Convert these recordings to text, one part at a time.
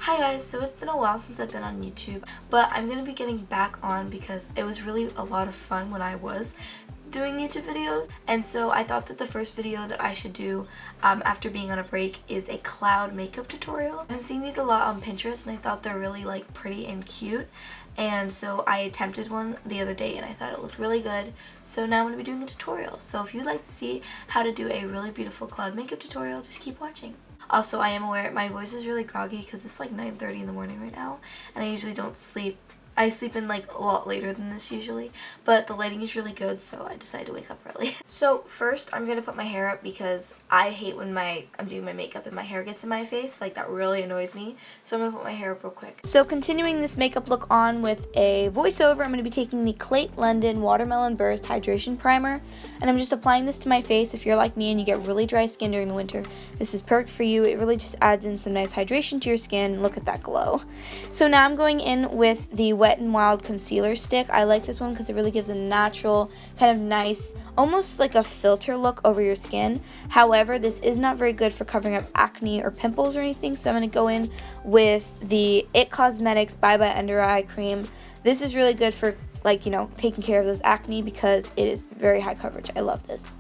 Hi guys, so it's been a while since I've been on YouTube, but I'm going to be getting back on because it was really a lot of fun when I was doing YouTube videos, and so I thought that the first video that I should do after being on a break is a cloud makeup tutorial. I've been seeing these a lot on Pinterest and I thought they're really like pretty and cute, and so I attempted one the other day and I thought it looked really good, so now I'm going to be doing a tutorial. So if you'd like to see how to do a really beautiful cloud makeup tutorial, just keep watching. Also, I am aware my voice is really groggy because it's like 9:30 in the morning right now, and I usually don't sleep. I sleep in like a lot later than this usually, but the lighting is really good, so I decided to wake up early. So first, I'm going to put my hair up because I hate when I'm doing my makeup and my hair gets in my face. Like, that really annoys me. So I'm going to put my hair up real quick. So continuing this makeup look on with a voiceover, I'm going to be taking the Clate London Watermelon Burst Hydration Primer, and I'm just applying this to my face. If you're like me and you get really dry skin during the winter, this is perfect for you. It really just adds in some nice hydration to your skin. Look at that glow. So now I'm going in with the Wet n Wild concealer stick. I like this one because it really gives a natural, kind of nice, almost like a filter look over your skin. However, this is not very good for covering up acne or pimples or anything, so I'm going to go in with the IT Cosmetics Bye Bye Under Eye Cream. This is really good for, like, you know, taking care of those acne because it is very high coverage. I love this.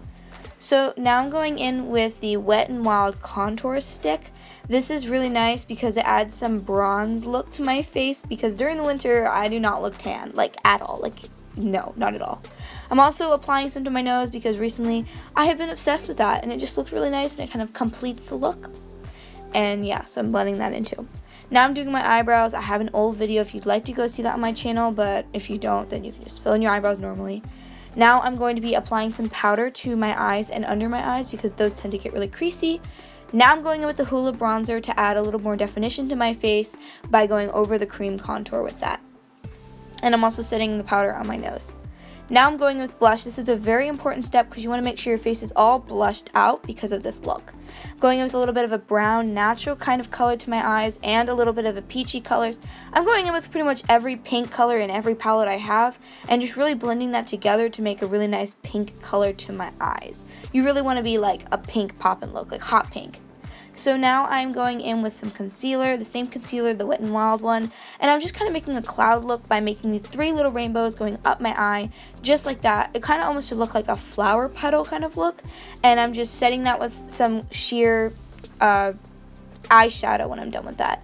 So now I'm going in with the Wet n Wild Contour Stick. This is really nice because it adds some bronze look to my face because during the winter I do not look tan, like at all, like no, not at all. I'm also applying some to my nose because recently I have been obsessed with that and it just looks really nice and it kind of completes the look. And yeah, so I'm blending that in too. Now I'm doing my eyebrows. I have an old video if you'd like to go see that on my channel, but if you don't, then you can just fill in your eyebrows normally. Now I'm going to be applying some powder to my eyes and under my eyes because those tend to get really creasy. Now I'm going in with the Hoola bronzer to add a little more definition to my face by going over the cream contour with that. And I'm also setting the powder on my nose. Now I'm going with blush. This is a very important step because you want to make sure your face is all blushed out because of this look. I'm going in with a little bit of a brown, natural kind of color to my eyes and a little bit of a peachy colors. I'm going in with pretty much every pink color in every palette I have and just really blending that together to make a really nice pink color to my eyes. You really want to be like a pink poppin' look, like hot pink. So now I'm going in with some concealer, the same concealer, the Wet n Wild one, and I'm just kind of making a cloud look by making these 3 little rainbows going up my eye, just like that. It kind of almost should look like a flower petal kind of look, and I'm just setting that with some sheer eyeshadow when I'm done with that.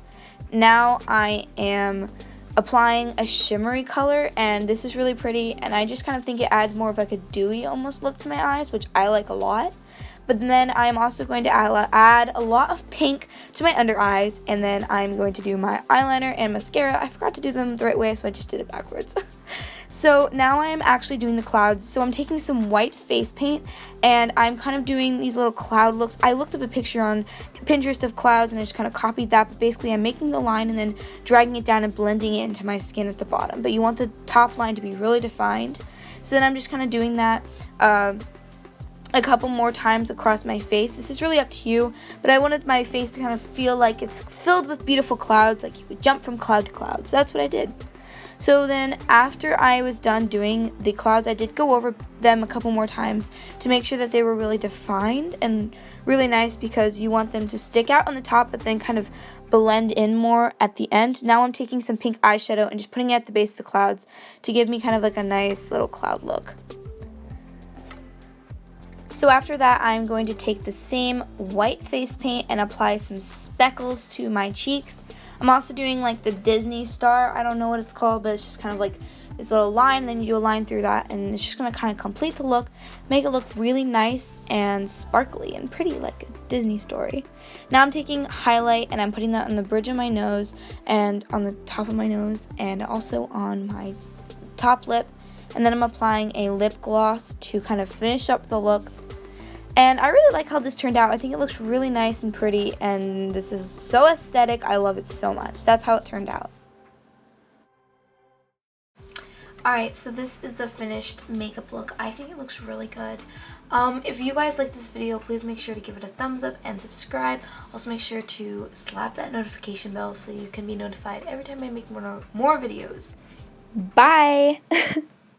Now I am applying a shimmery color, and this is really pretty, and I just kind of think it adds more of like a dewy almost look to my eyes, which I like a lot. But then I'm also going to add a lot of pink to my under eyes, and then I'm going to do my eyeliner and mascara. I forgot to do them the right way, so I just did it backwards. So now I am actually doing the clouds. So I'm taking some white face paint, and I'm kind of doing these little cloud looks. I looked up a picture on Pinterest of clouds, and I just kind of copied that. But basically, I'm making the line and then dragging it down and blending it into my skin at the bottom. But you want the top line to be really defined. So then I'm just kind of doing that a couple more times across my face. This is really up to you, but I wanted my face to kind of feel like it's filled with beautiful clouds, like you could jump from cloud to cloud. So that's what I did. So then after I was done doing the clouds, I did go over them a couple more times to make sure that they were really defined and really nice because you want them to stick out on the top but then kind of blend in more at the end. Now I'm taking some pink eyeshadow and just putting it at the base of the clouds to give me kind of like a nice little cloud look. So after that, I'm going to take the same white face paint and apply some speckles to my cheeks. I'm also doing like the Disney star. I don't know what it's called, but it's just kind of like this little line, and then you do a line through that, and it's just going to kind of complete the look, make it look really nice and sparkly and pretty like a Disney story. Now I'm taking highlight and I'm putting that on the bridge of my nose and on the top of my nose and also on my top lip. And then I'm applying a lip gloss to kind of finish up the look. And I really like how this turned out. I think it looks really nice and pretty, and this is so aesthetic. I love it so much. That's how it turned out. Alright, so this is the finished makeup look. I think it looks really good. If you guys like this video, please make sure to give it a thumbs up and subscribe. Also make sure to slap that notification bell so you can be notified every time I make more videos. Bye!